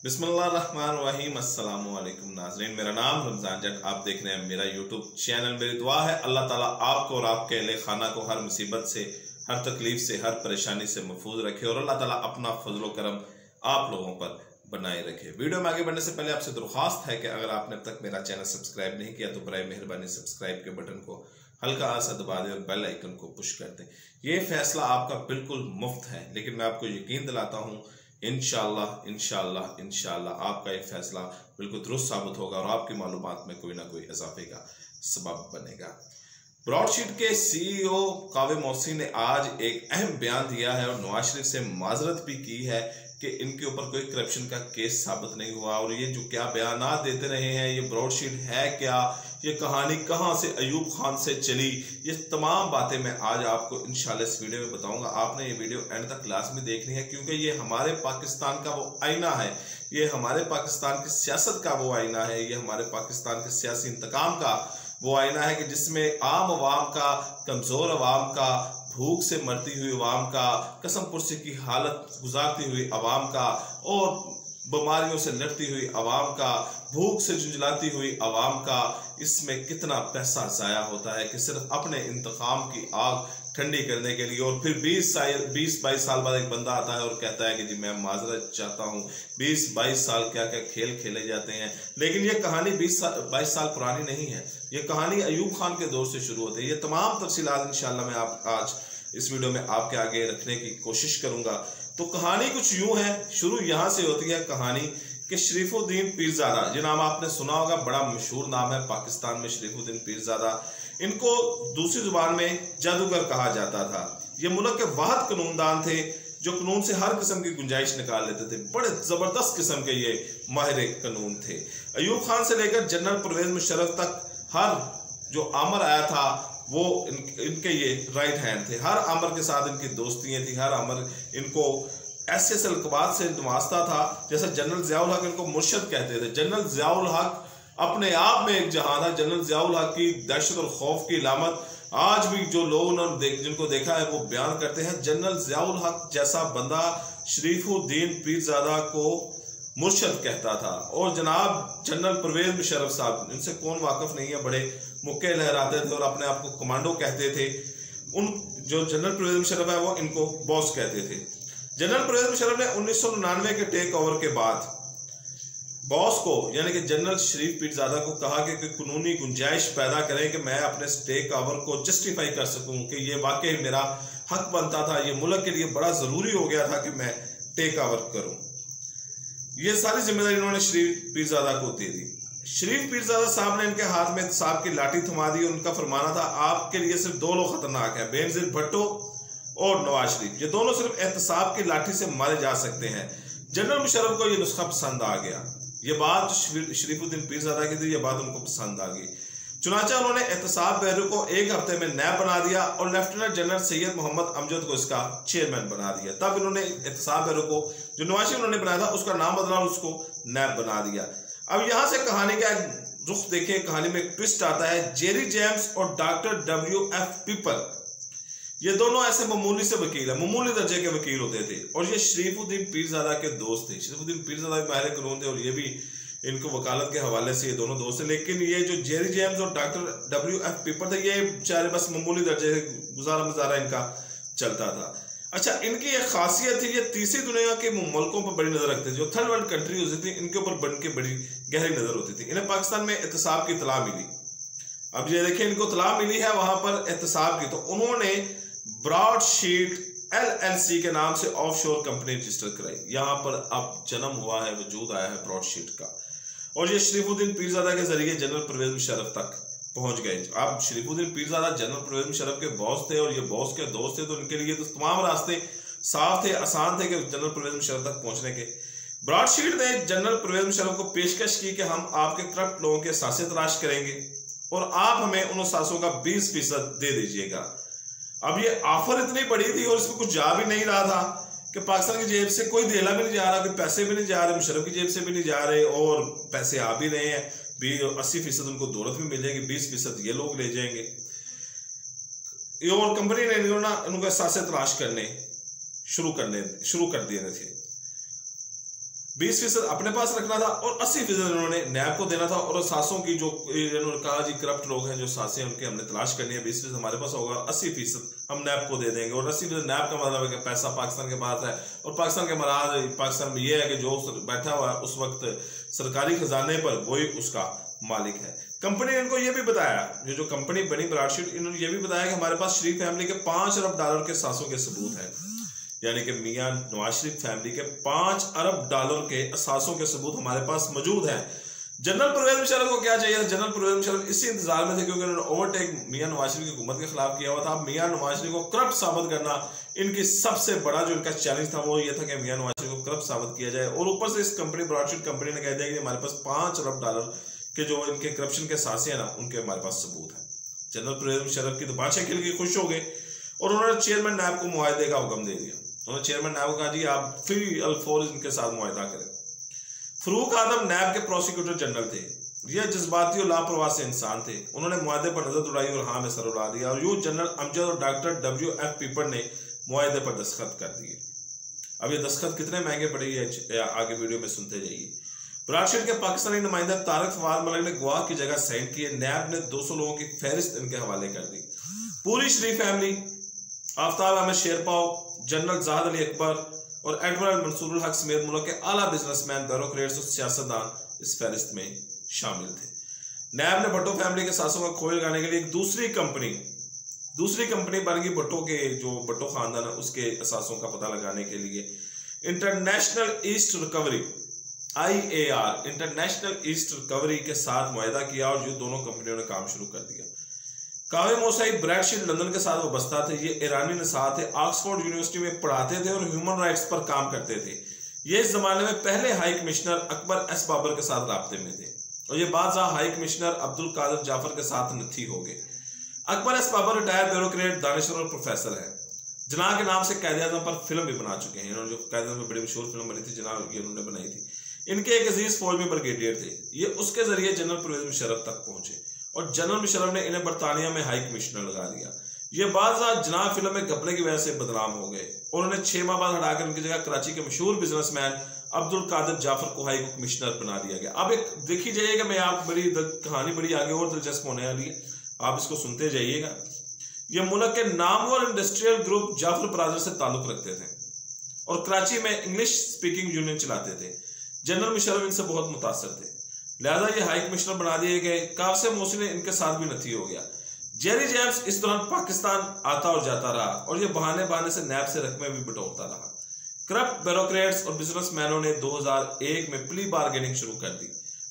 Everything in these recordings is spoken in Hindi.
बिस्मिल्लाहिर्रहमानिर्रहीम। अस्सलाम वालेकुम नाज़रीन, मेरा नाम रमज़ान जट, आप देख रहे हैं मेरा यूट्यूब चैनल। मेरी दुआ है अल्लाह ताला आपको और आपके अहले खाना को हर मुसीबत से, हर तकलीफ से, हर परेशानी से महफूज रखे और अल्लाह ताला अपना फजल करम आप लोगों पर बनाए रखे। वीडियो में आगे बढ़ने से पहले आपसे दरख्वास्त है कि अगर आपने अब तक मेरा चैनल सब्सक्राइब नहीं किया तो बराए मेहरबानी सब्सक्राइब के बटन को हल्का सा दबा दें और बेल आइकन को पुश कर दें। ये फैसला आपका बिल्कुल मुफ्त है, लेकिन मैं आपको यकीन दिलाता हूँ इंशाअल्लाह इंशाअल्लाह इंशाअल्लाह आपका ये फैसला बिल्कुल दुरुस्त साबित होगा और आपकी मालूमात में कोई ना कोई इजाफे का सबब बनेगा। ब्रॉडशीट के सीईओ कावे मोहसिन ने आज एक अहम बयान दिया है और नवाज शरीफ से माजरत भी की है कि इनके ऊपर कोई करप्शन का केस साबित नहीं हुआ। और ये जो क्या बयानात देते रहे हैं, ये ब्रॉडशीट है क्या, ये कहानी कहां से अयूब खान से चली, ये तमाम बातें मैं आज आपको इंशाल्लाह इस वीडियो में बताऊंगा। आपने ये वीडियो एंड तक लाजमी देखनी है, क्योंकि ये हमारे पाकिस्तान का वो आईना है, ये हमारे पाकिस्तान की सियासत का वो आईना है, ये हमारे पाकिस्तान के सियासी इंतकाम का वो आईना है कि जिसमें आम अवाम का, कमजोर अवाम का, भूख से मरती हुई अवाम का, कसम पुरसी की हालत गुजारती हुई अवाम का और बीमारियों से लड़ती हुई अवाम का, भूख से झुंझलाती हुई अवाम का, इसमें कितना पैसा जाया होता है कि सिर्फ अपने इंतकाम की आग ठंडी करने के लिए। और फिर 20-22 साल बाद एक बंदा आता है और कहता है कि जी मैं माजरत चाहता हूँ। 20-22 साल क्या क्या खेल खेले जाते हैं, लेकिन ये कहानी 20-22 साल पुरानी नहीं है। ये कहानी अयूब खान के दौर से शुरू होती है। ये तमाम तफसीलात इंशाल्लाह मैं आज इस वीडियो में आपके आगे रखने की कोशिश करूंगा। तो कहानी कुछ यूं है, शुरू यहां से होती है कहानी कि शरीफुद्दीन पीरजादा, जो नाम आपने सुना होगा, बड़ा मशहूर नाम है पाकिस्तान में शरीफुद्दीन पीरजादा। इनको दूसरी जुबान में जादूगर कहा जाता था। ये मुल्क के वाहिद कानूनदान थे जो कानून से हर किस्म की गुंजाइश निकाल लेते थे। बड़े जबरदस्त किस्म के ये माहिर कानून थे। अयूब खान से लेकर जनरल परवेज मुशर्रफ तक हर जो आमर आया था वो इनके ये राइट हैंड थे। हर आमर के साथ इनकी दोस्तियां थी। हर आमर इनको ऐसे सल्कबात से नवाजता था जैसे जनरल जियाउल हक इनको मुर्शद कहते थे। जनरल जियाउल हक अपने आप में एक जहां था। जनरल जियाउल हक की दहशत और खौफ की अलामत आज भी जो लोग जिनको देखा है वो बयान करते हैं। जनरल जियाउल हक जैसा बंदा शरीफुद्दीन पीरजादा को मुर्शद कहता था। और जनाब जनरल परवेज मुशर्रफ साहब, इनसे कौन वाकिफ नहीं है, बड़े मुक्के लहराते थे और अपने आप को कमांडो कहते थे। उन जो जनरल परवेज मुशर्रफ है वो इनको बॉस कहते थे। जनरल परवेज मुशर्रफ ने 1999 के टेक ओवर के बाद बॉस को यानी कि जनरल शरीफ पीरजादा को कहा कि कानूनी गुंजाइश पैदा करें कि मैं अपने टेक ओवर को जस्टिफाई कर सकूं कि ये वाकई मेरा हक बनता था, ये मुल्क के लिए बड़ा जरूरी हो गया था कि मैं टेक ओवर करूं। ये सारी जिम्मेदारी इन्होंने शरीफ पीरजादा को दे दी। शरीफ पीरजादा साहब ने इनके हाथ में एहतसाब की लाठी थमा दी। उनका फरमाना था आपके लिए सिर्फ दो लोग खतरनाक हैं, बेनजीर भुट्टो और नवाज शरीफ। ये दोनों सिर्फ एहतसाब की लाठी से मारे जा सकते हैं। जनरल मुशर्रफ को ये नुस्खा पसंद आ गया। ये बात शरीफुद्दीन पीरजादा की थी, ये बात उनको पसंद आ गई। चुनाचा उन्होंने एहतसाब बैरू को एक हफ्ते में नैब बना दिया और लेफ्टिनेंट जनरल सैयद मोहम्मद अमजद को इसका चेयरमैन बना दिया। तब इन्होंने एहतसाब बैरू को जो नवाज शरीफ उन्होंने बनाया था उसका नाम बदला और उसको नैब बना दिया। अब यहां से कहानी का रुख देखें। कहानी में एक ट्विस्ट आता है। जेरी जेम्स और डॉक्टर WF पीपल, ये दोनों ऐसे मामूली से वकील है, मामूली दर्जे के वकील होते थे और ये शरीफुद्दीन पीरजादा के दोस्त थे। शरीफुद्दीन पीरजादा भी माहिर कानून थे और ये भी इनको वकालत के हवाले से ये दोनों दोस्त थे। लेकिन ये जो जेरी जेम्स और डॉक्टर WF पीपल थे, ये बेचारे बस मामूली दर्जे गुजारा मुजारा इनका चलता था। अच्छा, इनकी एक खासियत थी, ये तीसरी दुनिया के मुल्कों पर बड़ी नजर रखते थे। जो थर्ड वर्ल्ड कंट्री होती थी इनके ऊपर बन के बड़ी गहरी नजर होती थी। इन्हें पाकिस्तान में एहतसाब की इतला मिली। अब ये देखिए, इनको इतला मिली है वहां पर एहतसाब की, तो उन्होंने ब्रॉडशीट LLC के नाम से ऑफशोर कंपनी रजिस्टर कराई। यहां पर अब जन्म हुआ है, वजूद आया है ब्रॉडशीट का। और ये शरीफुद्दीन पीरजादा के जरिए जनरल परवेज मुशर्रफ तक पहुंच गए। अब शरीफुद्दीन पीरजादा जनरल परवेज मुशर्रफ के बॉस थे और ये बॉस के दोस्त थे, तो उनके लिए तो तमाम रास्ते साफ थे, आसान थे कि जनरल परवेज मुशर्रफ तक पहुंचने के। ब्रॉडशीट ने जनरल परवेज मुशर्रफ को पेशकश की कि हम आपके करप्ट लोगों के सासे तलाश करेंगे और आप हमें उन सासों का 20% दे दीजिएगा। अब ये ऑफर इतनी बड़ी थी और इसमें कुछ जा भी नहीं रहा था कि पाकिस्तान की जेब से कोई धेला भी नहीं जा रहा, कोई पैसे भी नहीं जा रहे, मुशर्रफ की जेब से भी नहीं जा रहे और पैसे आ भी रहे हैं। 80% उनको दौलत भी मिलेगी, 20% ये लोग ले जाएंगे। और कंपनी ने उनको सासे तलाश करने शुरू कर दिए थे। 20% अपने पास रखना था और 80% इन्होंने नैब को देना था। और सासों की जो इन्होंने कहा जी करप्ट लोग हैं जो सासें उनके हमने तलाश करनी है, 20% हमारे पास होगा, 80% हम नैब को दे देंगे। और 80% नैब का मतलब है कि पैसा पाकिस्तान के पास है। और पाकिस्तान के महाराज पाकिस्तान में ये है कि जो बैठा हुआ है उस वक्त सरकारी खजाने पर वही उसका मालिक है। कंपनी ने इनको ये भी बताया, जो कंपनी बनी ब्रॉडशीट, इन्होंने ये भी बताया कि हमारे पास शरीफ फैमिली के $5 अरब के सासों के सबूत हैं। यानी कि मियां नवाज शरीफ फैमिली के $5 अरब के असासों के सबूत हमारे पास मौजूद हैं। जनरल परवेज मुशर्रफ को क्या चाहिए था? जनरल परवेज मुशर्रफ इसी इंतजार में थे क्योंकि उन्होंने ओवरटेक मियां नवाज शरीफ की हुकूमत के खिलाफ किया हुआ था। मियां नवाज शरीफ को करप्ट साबित करना इनकी सबसे बड़ा जो इनका चैलेंज था वो ये था कि मियां नवाज शरीफ को करप्ट साबित किया जाए। और ऊपर से इस कंपनी ब्रॉडशीट कंपनी ने कह दिया कि हमारे पास $5 अरब के जो इनके करप्शन के सासे हैं ना उनके हमारे पास सबूत है। जनरल परवेज मुशर्रफ की तो बादशाह खिल गई, खुश हो गए और उन्होंने चेयरमैन नैब को मुआहदे का हुक्म दे दिया। उन्होंने चेयरमैन नैब को कहा जी आप फ्री अल-फौर इनके साथ मुआहदा करें। फरूक आदम नैब के प्रोसिक्यूटर जनरल थे, ये जज्बाती और लापरवाह से इंसान थे। उन्होंने मुआहदे पर नजर दौड़ाई और हाँ में सर उड़ा दिया और यूं जनरल अमजद और डॉक्टर WF पीपर ने मुआहदे पर दस्तखत कर दिए। अब ये दस्तखत कितने महंगे पड़े ये आगे वीडियो में सुनते जाइए। ब्रॉडशीट के पाकिस्तानी नुमाइंदा तारिक फवाद मलिक ने गवाह की जगह साइन किए। नैब ने 200 लोगों की फहरिस्त इनके हवाले कर दी। पूरी शरीफ फैमिली, आफ्ताब अहमद शेरपाव, जनरल जाहिद अली अकबर और एडमिरल मंसूरुल हक समेत मुल्क के आला बिजनेसमैन, ब्यूरोक्रेट्स और सियासतदान इस फहरिस्त में शामिल थे। नैब ने भट्टो फैमिली के सासों का खोए लगाने के लिए एक दूसरी कंपनी बन गई। भट्टो के जो भट्टो खानदान है उसके असासों का पता लगाने के लिए international east recovery IAR international east recovery के साथ मुआहदा किया और ये दोनों कंपनियों ने काम शुरू कर दिया। कावे मोसाई ब्रैडशीट लंदन के साथ वाबस्ता थे। ये ईरानी नसार थे, ऑक्सफोर्ड यूनिवर्सिटी में पढ़ाते थे और ह्यूमन राइट्स पर काम करते थे। ये इस जमाने में पहले high commissioner Akbar S Babar के साथ राब्ते में थे और ये बाद हाई कमिश्नर अब्दुल कादिर जाफर के साथ नथी हो गए। Akbar S Babar retired bureaucrat, दानिश्वर और प्रोफेसर है। जनाह के नाम से कायदे आज़म पर फिल्म भी बना चुके हैं। इन्होंने जो कायदे आज़म में बड़ी मशहूर फिल्म बनी थी जनाह, ये उन्होंने बनाई थी। इनके एक अजीज फौज में ब्रिगेडियर थे। ये उसके जरिए जनरल परवेज मुशर्रफ तक पहुंचे और जनरल मुशर्रफ ने इन्हें बरतानिया में हाई कमिश्नर लगा दिया। ये बाद जनाह फिल्म में घपले की वजह से बदनाम हो गए और उन्हें 6 माह बाद हटाकर उनकी जगह कराची के मशहूर बिजनेसमैन अब्दुल कादिर जाफर को हाई कमिश्नर बना दिया गया। अब एक देखी जाइएगा, मैं आप कहानी बड़ी आगे और दिलचस्प होने वाली है, आप इसको सुनते जाइएगा। ये मुल्क के नामवर इंडस्ट्रियल ग्रुप जाफर ब्रादर से ताल्लुक रखते थे और कराची में इंग्लिश स्पीकिंग यूनियन चलाते थे। जनरल मुशर्रफ इनसे बहुत मुतासर थे, लिहाजा ये हाई कमिश्नर बना दिए गए। कासिम मोसी ने इनके साथ भी नथी हो गया। जेरी जेम्स इस दौरान पाकिस्तान आता और जाता रहा और ये बहाने से नैब से रकमें भी बटोरता रहा। करप्ट ब्यूरोक्रेट्स और बिजनेसमैनों ने 2001 में प्ली बार्गेनिंग शुरू कर दी।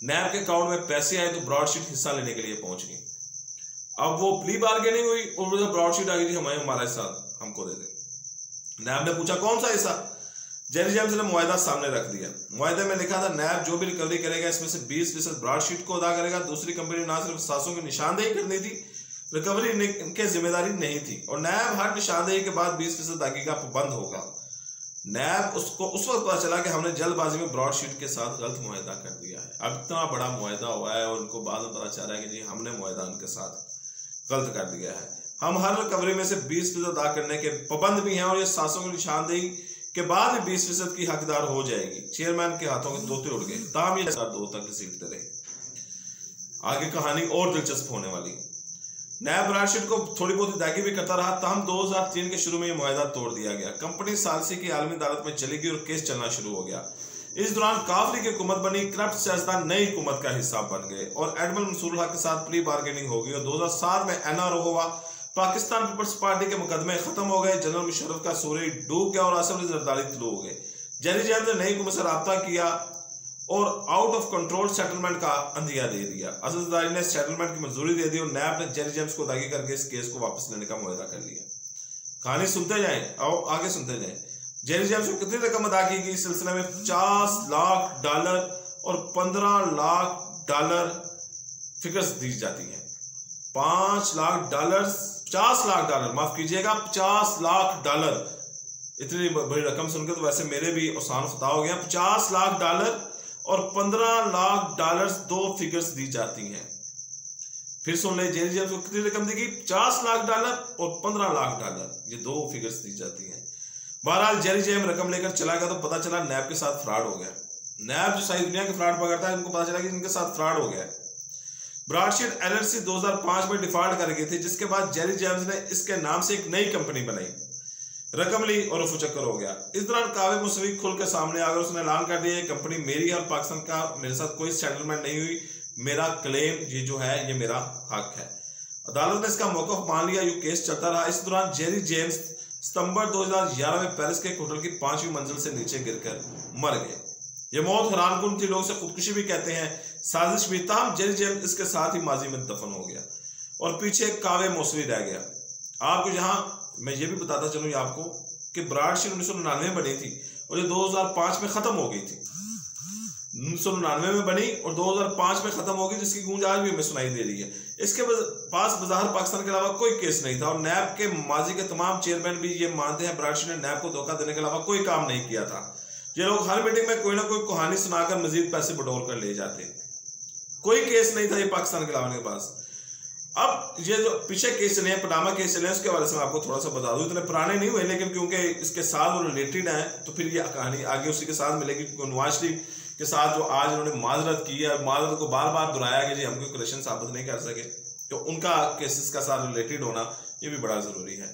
नैब के अकाउंट में पैसे आए तो ब्रॉडशीट हिस्सा लेने के लिए पहुंच गई। अब वो प्ली बार्गेनिंग हुई और ब्रॉडशीट आ गई, हमें हमारा हिस्सा हमको दे दे। नैब ने पूछा कौन सा हिस्सा? जेरी जेम्स ने मुआहदा सामने रख दिया। मुआहदे में लिखा था नैब जो भी रिकवरी करेगा इसमें से 20% ब्रॉडशीट को अदा करेगा। दूसरी कंपनी ना सिर्फ सासों की निशानदेही करनी थी, रिकवरी इनके जिम्मेदारी नहीं थी और नैब हर निशानदेही के बाद 20% अदायगी का पाबंद होगा। नैब उसको उस वक्त पता चला कि हमने जल्दबाजी में ब्रॉडशीट के साथ गलत मुआहदा कर दिया है। अब इतना बड़ा मुआहदा हुआ है और उनको बाद में पता चल रहा है कि जी हमने मुआहदा उनके साथ गलत कर दिया है। हम हर रिकवरी में से 20% अदा करने के पाबंद भी हैं और ये सासों की निशानदेही के बाद 20% की हकदार हो जाएगी। चेयरमैन के हाथों के तोते उड़ गए, ताम ये 2 तक घसीटते रहे। आगे कहानी और दिलचस्प होने वाली। नैब ब्रॉडशीट को थोड़ी बहुत अदायगी भी करता रहा, तहम 2003 के शुरू में ये मुआहदा तोड़ दिया गया। कंपनी सालसी की आलमी अदालत में चली गई और केस चलना शुरू हो गया। इस दौरान काफरी की हुकूमत बनी, करप्ट सियासतदान नई हुकूमत का हिस्सा बन गए और एडमिरल मंसूरुल हक के साथ प्री बार्गेनिंग हो गई और 2007 में NRO हुआ। पाकिस्तान पीपल्स पार्टी के मुकदमे खत्म हो गए। जनरल मुशर्रफ का सूरज डूब गया और आसिफ अली जरदारी तलू हो गए। जेरी जेम्स ने नई हुकूमत से राब्ता किया और आउट ऑफ कंट्रोल सेटलमेंट का अंदिया दे दिया। आसिफ जरदारी ने सेटलमेंट की मंजूरी दे दी और नैब ने जेरी जेम्स को अदायगी करके इस केस को वापस लेने का मुआहदा कर लिया। कहानी सुनते जाएं, आओ आगे सुनते जाएं। जेरी जेम्स को कितनी रकम अदा की गई? इस सिलसिले में $50 लाख और $15 लाख फिगर्स दी जाती है। $5 लाख, $50 लाख, माफ कीजिएगा $50 लाख। इतनी बड़ी रकम सुनकर तो वैसे मेरे भी आसान खता हो गया। $50 लाख और $15 लाख 2 फिगर्स दी जाती हैं। फिर सुन ले, जेरी जेम्स को कितनी रकम दी गई? $50 लाख और $15 लाख, ये 2 फिगर्स दी जाती हैं। बहरहाल जेरी जेम्स रकम लेकर चला गया तो पता चला नैब के साथ फ्रॉड हो गया। नैब जो सारी दुनिया के फ्रॉड पकड़ता है, इनको पता चला कि इनके साथ फ्रॉड हो गया है। ब्रॉडशीट एलएलसी 2005 में डिफॉल्ट कर गई थी, जिसके बाद जेरी जेम्स ने इसके नाम से एक नई कंपनी बनाई, रकम ली और रफू चक्कर हो गया। इस दौरान कावे मूसवी खुल के सामने आकर उसने ऐलान कर दिया, ये कंपनी मेरी है और पाकिस्तान का मेरे साथ कोई सेटलमेंट नहीं हुई, मेरा क्लेम ये जो है ये मेरा हक है। अदालत ने इसका मौक़िफ़ मान लिया, ये केस चलता रहा। इस दौरान जेरी जेम्स सितंबर 2011 में पेरिस के एक होटल की 5वीं मंजिल से नीचे गिरकर मर गए। ये मौत हैरानकुन थी, लोग इसे खुदकुशी भी कहते हैं, साजिश भी। ताहम जेरी जेम्स इसके साथ ही माजी में दफन हो गया और पीछे कावे मौसवी रह गया। आपको यहाँ मैं ये भी बताता चलूँ आपको कि ब्रॉडशीट 1999 में बनी थी और ये 2005 में खत्म हो गई थी। 1999 में बनी और 2005 में खत्म हो गई, जिसकी गूंज आज भी हमें सुनाई दे रही है। इसके पास बज़ाहिर पाकिस्तान के अलावा कोई केस नहीं था और नैब के माजी के तमाम चेयरमैन भी ये मानते हैं ब्रॉडशीट ने नैब को धोखा देने के अलावा कोई काम नहीं किया था। ये लोग हर मीटिंग में कोई ना कोई कहानी सुनाकर मजीद पैसे बटोर कर ले जाते। कोई केस नहीं था ये पाकिस्तान के अलावा के पास। अब ये जो पीछे केस चले हैं, पनामा केस चले हैं, उसके बारे में आपको थोड़ा सा बता दूं। इतने पुराने नहीं हुए, लेकिन क्योंकि इसके साथ वो रिलेटेड है तो फिर ये कहानी आगे उसी के साथ मिलेगी। क्योंकि नवाज शरीफ के साथ जो आज उन्होंने माजरत की है, माजरत को बार बार दोहराया कि जी हम कोई करेक्शन साबित नहीं कर सके, तो उनका केसेस का साथ रिलेटेड होना ये भी बड़ा ज़रूरी है।